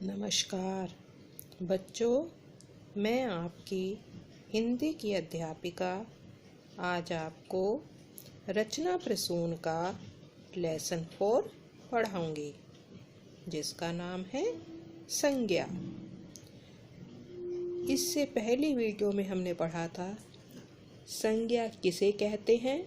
नमस्कार बच्चों, मैं आपकी हिंदी की अध्यापिका आज आपको रचना प्रसून का लेसन 4 पढ़ाऊंगी, जिसका नाम है संज्ञा। इससे पहली वीडियो में हमने पढ़ा था संज्ञा किसे कहते हैं,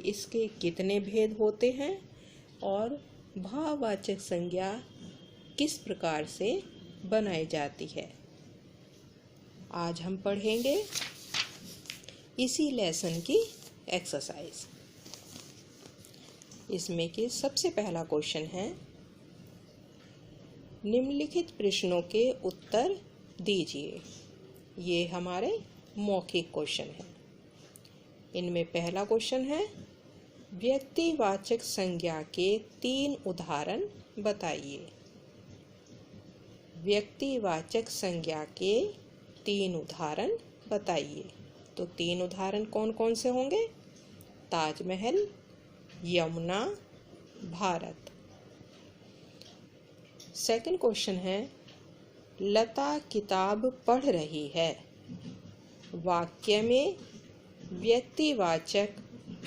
इसके कितने भेद होते हैं और भाववाचक संज्ञा किस प्रकार से बनाई जाती है। आज हम पढ़ेंगे इसी लेसन की एक्सरसाइज। इसमें के सबसे पहला क्वेश्चन है, निम्नलिखित प्रश्नों के उत्तर दीजिए। ये हमारे मौखिक क्वेश्चन हैं। इनमें पहला क्वेश्चन है, व्यक्तिवाचक संज्ञा के 3 उदाहरण बताइए। व्यक्तिवाचक संज्ञा के 3 उदाहरण बताइए। तो 3 उदाहरण कौन कौन से होंगे? ताजमहल, यमुना, भारत। सेकंड क्वेश्चन है, लता किताब पढ़ रही है। वाक्य में व्यक्तिवाचक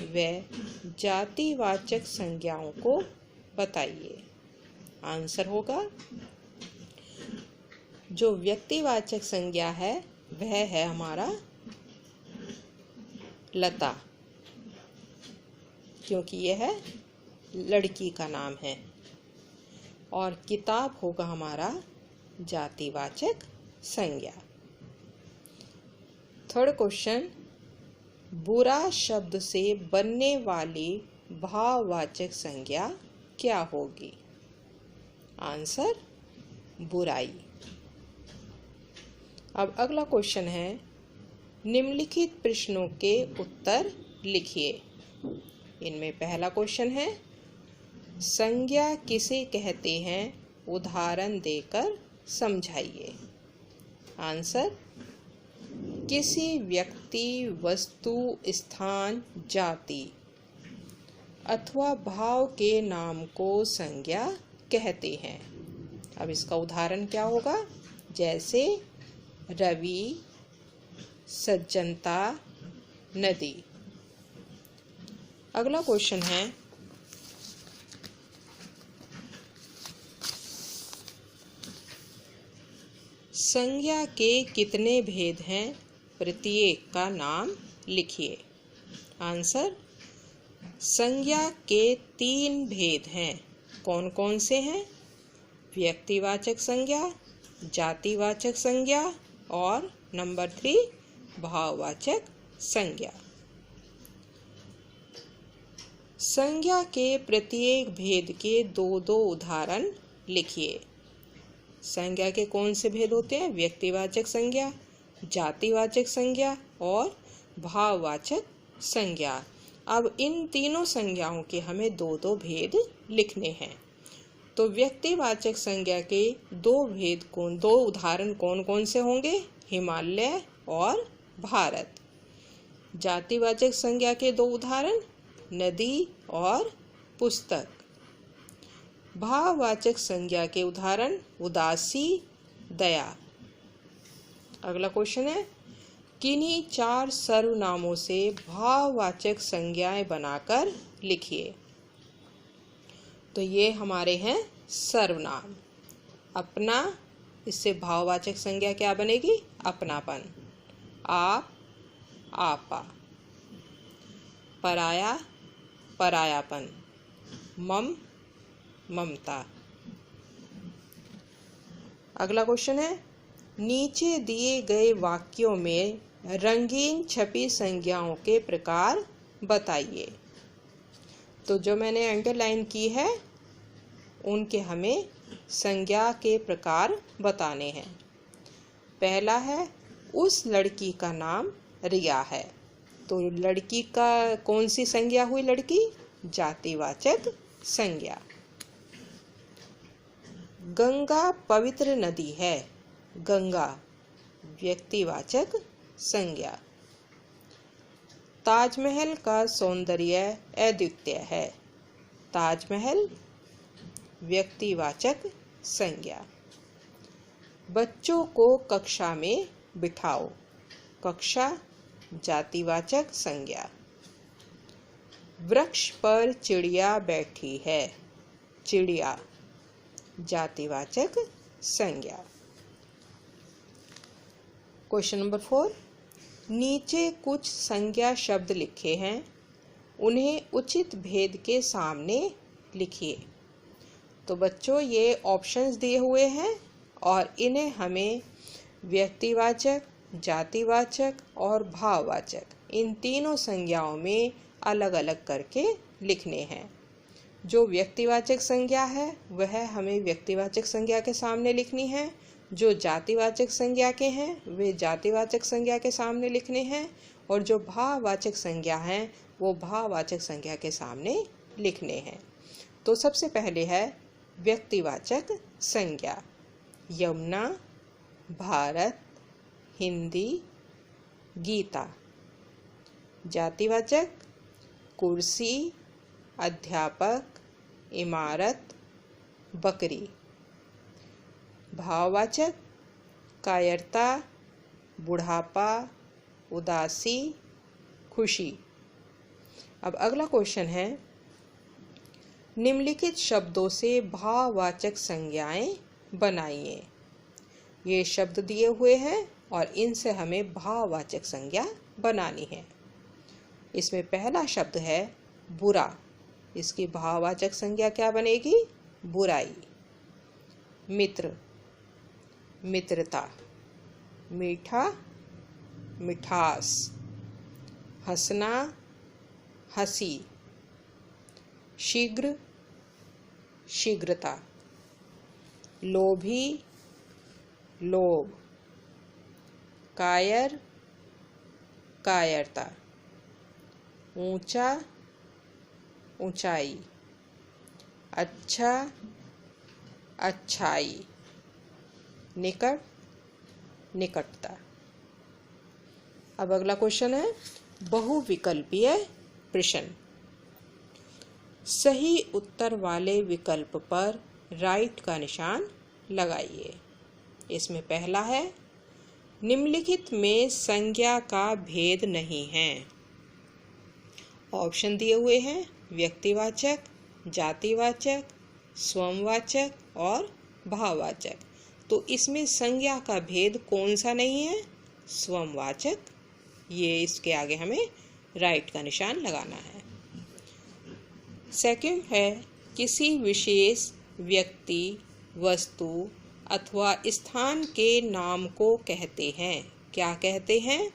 व जातिवाचक संज्ञाओं को बताइए। आंसर होगा, जो व्यक्तिवाचक संज्ञा है वह है हमारा लता, क्योंकि यह लड़की का नाम है। और किताब होगा हमारा जातिवाचक संज्ञा। थर्ड क्वेश्चन, बुरा शब्द से बनने वाली भाववाचक संज्ञा क्या होगी? आंसर, बुराई। अब अगला क्वेश्चन है, निम्नलिखित प्रश्नों के उत्तर लिखिए। इनमें पहला क्वेश्चन है, संज्ञा किसे कहते हैं, उदाहरण देकर समझाइए। आंसर, किसी व्यक्ति, वस्तु, स्थान, जाति अथवा भाव के नाम को संज्ञा कहते हैं। अब इसका उदाहरण क्या होगा? जैसे रवि, सज्जनता, नदी। अगला क्वेश्चन है, संज्ञा के कितने भेद हैं, प्रत्येक का नाम लिखिए। आंसर, संज्ञा के 3 भेद हैं। कौन कौन से हैं? व्यक्तिवाचक संज्ञा, जातिवाचक संज्ञा और नंबर 3 भाववाचक संज्ञा। संज्ञा के प्रत्येक भेद के 2-2 उदाहरण लिखिए। संज्ञा के कौन से भेद होते हैं? व्यक्तिवाचक संज्ञा, जातिवाचक संज्ञा और भाववाचक संज्ञा। अब इन तीनों संज्ञाओं के हमें 2-2 भेद लिखने हैं। तो व्यक्तिवाचक संज्ञा के 2 उदाहरण कौन कौन से होंगे? हिमालय और भारत। जातिवाचक संज्ञा के 2 उदाहरण, नदी और पुस्तक। भाववाचक संज्ञा के उदाहरण, उदासी, दया। अगला क्वेश्चन है, किन्हीं 4 सर्वनामों से भाववाचक संज्ञाएं बनाकर लिखिए। तो ये हमारे हैं सर्वनाम। अपना, इससे भाववाचक संज्ञा क्या बनेगी? अपनापन। आप, आपा। पराया, परायापन। मम, ममता। अगला क्वेश्चन है, नीचे दिए गए वाक्यों में रंगीन छपी संज्ञाओं के प्रकार बताइए। तो जो मैंने अंडरलाइन की है उनके हमें संज्ञा के प्रकार बताने हैं। पहला है, उस लड़की का नाम रिया है। तो लड़की का कौन सी संज्ञा हुई? लड़की, जातिवाचक संज्ञा। गंगा पवित्र नदी है। गंगा, व्यक्तिवाचक संज्ञा। ताजमहल का सौंदर्य अद्वितीय है। ताजमहल, व्यक्तिवाचक संज्ञा। बच्चों को कक्षा में बिठाओ। कक्षा जातिवाचक संज्ञा। वृक्ष पर चिड़िया बैठी है। चिड़िया जातिवाचक संज्ञा। क्वेश्चन नंबर 4, नीचे कुछ संज्ञा शब्द लिखे हैं, उन्हें उचित भेद के सामने लिखिए। तो बच्चों ये ऑप्शंस दिए हुए हैं और इन्हें हमें व्यक्तिवाचक, जातिवाचक और भाववाचक इन तीनों संज्ञाओं में अलग अलग करके लिखने हैं। जो व्यक्तिवाचक संज्ञा है वह हमें व्यक्तिवाचक संज्ञा के सामने लिखनी है। जो जातिवाचक संज्ञा के हैं वे जातिवाचक संज्ञा के सामने लिखने हैं और जो भाववाचक संज्ञा हैं वो भाववाचक संज्ञा के सामने लिखने हैं। तो सबसे पहले है व्यक्तिवाचक संज्ञा। यमुना, भारत, हिंदी, गीता। जातिवाचक कुर्सी, अध्यापक, इमारत, बकरी। भाववाचक कायरता, बुढ़ापा, उदासी, खुशी। अब अगला क्वेश्चन है, निम्नलिखित शब्दों से भाववाचक संज्ञाएं बनाइए। ये शब्द दिए हुए हैं और इनसे हमें भाववाचक संज्ञा बनानी है। इसमें पहला शब्द है बुरा। इसकी भाववाचक संज्ञा क्या बनेगी? बुराई। मित्र, मित्रता। मीठा, मिठास। हंसना, हंसी। शीघ्र, शीघ्रता। लोभी, लोभ। कायर, कायरता। ऊंचा, ऊंचाई। अच्छा, अच्छाई। निकट, निकटता। अब अगला क्वेश्चन है बहुविकल्पीय प्रश्न। सही उत्तर वाले विकल्प पर राइट का निशान लगाइए। इसमें पहला है निम्नलिखित में संज्ञा का भेद नहीं है। ऑप्शन दिए हुए हैं व्यक्तिवाचक, जातिवाचक, स्वयंवाचक और भाववाचक। तो इसमें संज्ञा का भेद कौन सा नहीं है? स्वयंवाचक। ये इसके आगे हमें राइट का निशान लगाना है। सेकंड है किसी विशेष व्यक्ति, वस्तु अथवा स्थान के नाम को कहते हैं। क्या कहते हैं?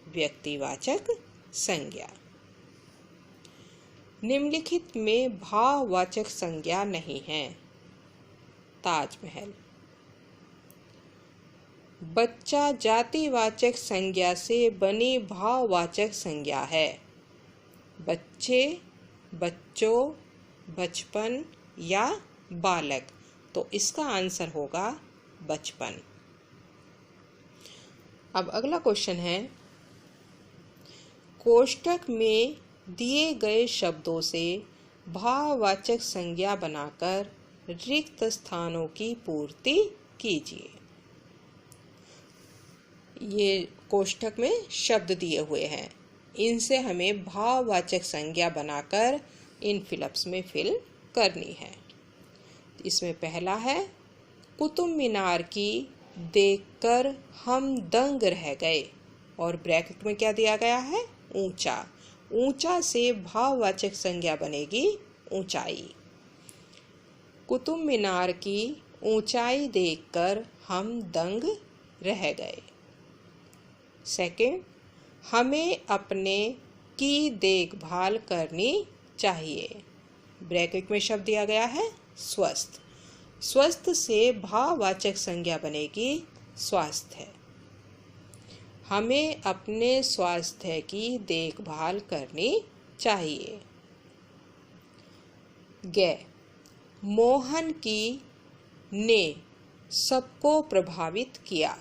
व्यक्तिवाचक संज्ञा। निम्नलिखित में भाववाचक संज्ञा नहीं है। ताजमहल। बच्चा जातिवाचक संज्ञा से बनी भाववाचक संज्ञा है। बच्चे, बच्चों, बचपन या बालक। तो इसका आंसर होगा बचपन। अब अगला क्वेश्चन है कोष्ठक में दिए गए शब्दों से भाववाचक संज्ञा बनाकर रिक्त स्थानों की पूर्ति कीजिए। ये कोष्ठक में शब्द दिए हुए हैं, इनसे हमें भाववाचक संज्ञा बनाकर इन फिलअप्स में फिल करनी है। इसमें पहला है कुतुब मीनार की देखकर हम दंग रह गए और ब्रैकेट में क्या दिया गया है? ऊंचा। ऊंचा से भाववाचक संज्ञा बनेगी ऊंचाई। कुतुब मीनार की ऊंचाई देखकर हम दंग रह गए। सेकंड, हमें अपने की देखभाल करनी चाहिए। ब्रैकेट में शब्द दिया गया है स्वस्थ। स्वस्थ से भाववाचक संज्ञा बनेगी स्वास्थ्य। हमें अपने स्वास्थ्य की देखभाल करनी चाहिए। गे, मोहन की ने सबको प्रभावित किया।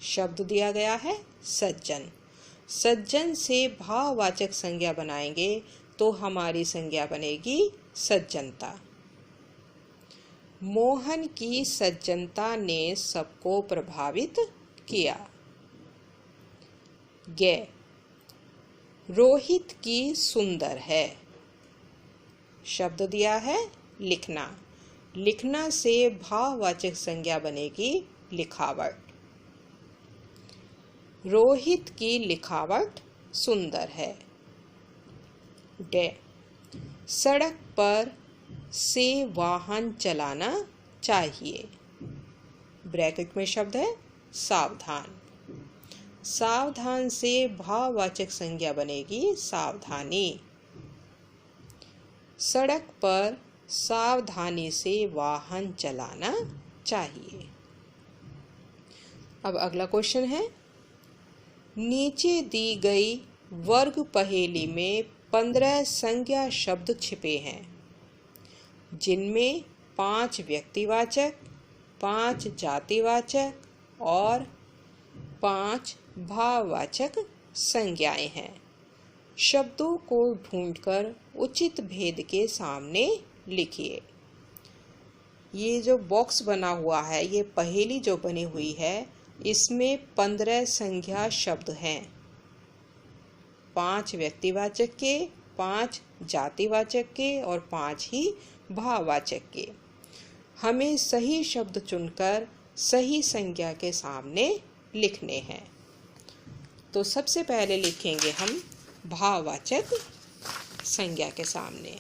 शब्द दिया गया है सज्जन। सज्जन से भाववाचक संज्ञा बनाएंगे तो हमारी संज्ञा बनेगी सज्जनता। मोहन की सज्जनता ने सबको प्रभावित किया। गे, रोहित की सुंदर है। शब्द दिया है लिखना। लिखना से भाववाचक संज्ञा बनेगी लिखावट। रोहित की लिखावट सुंदर है। डे, सड़क पर से वाहन चलाना चाहिए। ब्रैकेट में शब्द है सावधान। सावधान से भाववाचक संज्ञा बनेगी सावधानी। सड़क पर सावधानी से वाहन चलाना चाहिए। अब अगला क्वेश्चन है, नीचे दी गई वर्ग पहेली में 15 संज्ञा शब्द छिपे हैं, जिनमें 5 व्यक्तिवाचक, 5 जातिवाचक और 5 भाववाचक संज्ञाएं हैं। शब्दों को ढूंढकर उचित भेद के सामने लिखिए। ये जो बॉक्स बना हुआ है, ये पहेली जो बनी हुई है, इसमें 15 संज्ञा शब्द हैं। 5 व्यक्तिवाचक के, 5 जातिवाचक के और 5 ही भाववाचक के। हमें सही शब्द चुनकर सही संज्ञा के सामने लिखने हैं। तो सबसे पहले लिखेंगे हम भाववाचक संज्ञा के सामने।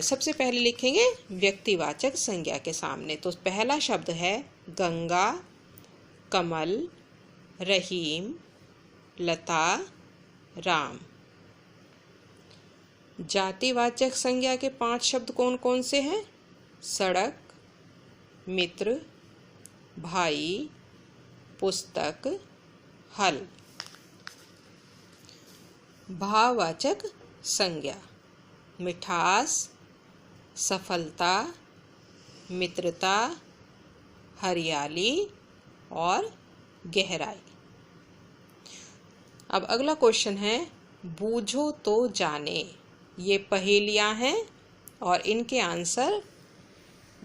सबसे पहले लिखेंगे व्यक्तिवाचक संज्ञा के सामने। तो पहला शब्द है गंगा, कमल, रहीम, लता, राम। जातिवाचक संज्ञा के 5 शब्द कौन कौन से हैं? सड़क, मित्र, भाई, पुस्तक, हल। भाववाचक संज्ञा मिठास, सफलता, मित्रता, हरियाली और गहराई। अब अगला क्वेश्चन है, बूझो तो जाने। ये पहेलियां हैं और इनके आंसर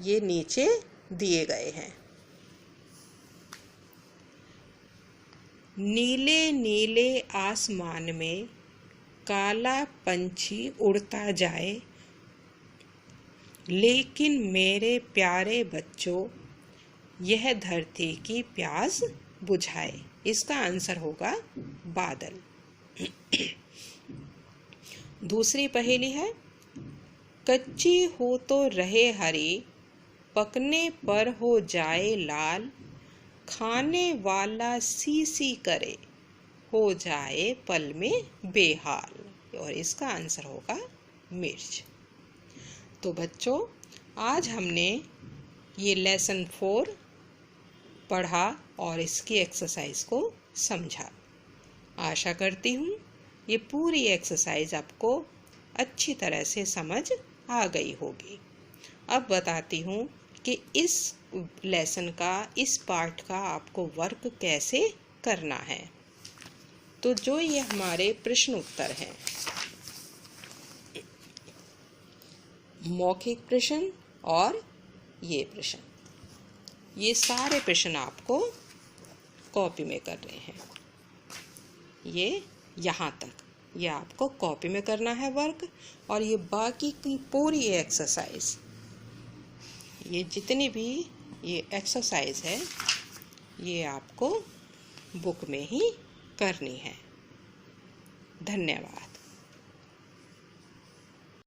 ये नीचे दिए गए हैं। नीले नीले आसमान में काला पंछी उड़ता जाए, लेकिन मेरे प्यारे बच्चों यह धरती की प्यास बुझाए। इसका आंसर होगा बादल। दूसरी पहेली है, कच्ची हो तो रहे हरी, पकने पर हो जाए लाल, खाने वाला सी सी करे, हो जाए पल में बेहाल। और इसका आंसर होगा मिर्च। तो बच्चों, आज हमने ये लेसन 4 पढ़ा और इसकी एक्सरसाइज को समझा। आशा करती हूँ ये पूरी एक्सरसाइज आपको अच्छी तरह से समझ आ गई होगी। अब बताती हूँ कि इस लेसन का, इस पार्ट का आपको वर्क कैसे करना है। तो जो ये हमारे प्रश्न उत्तर हैं, मौखिक प्रश्न और ये प्रश्न, ये सारे प्रश्न आपको कॉपी में कर रहे हैं। ये यहाँ तक ये आपको कॉपी में करना है वर्क, और ये बाकी की पूरी एक्सरसाइज, ये जितनी भी ये एक्सरसाइज है, ये आपको बुक में ही करनी है। धन्यवाद।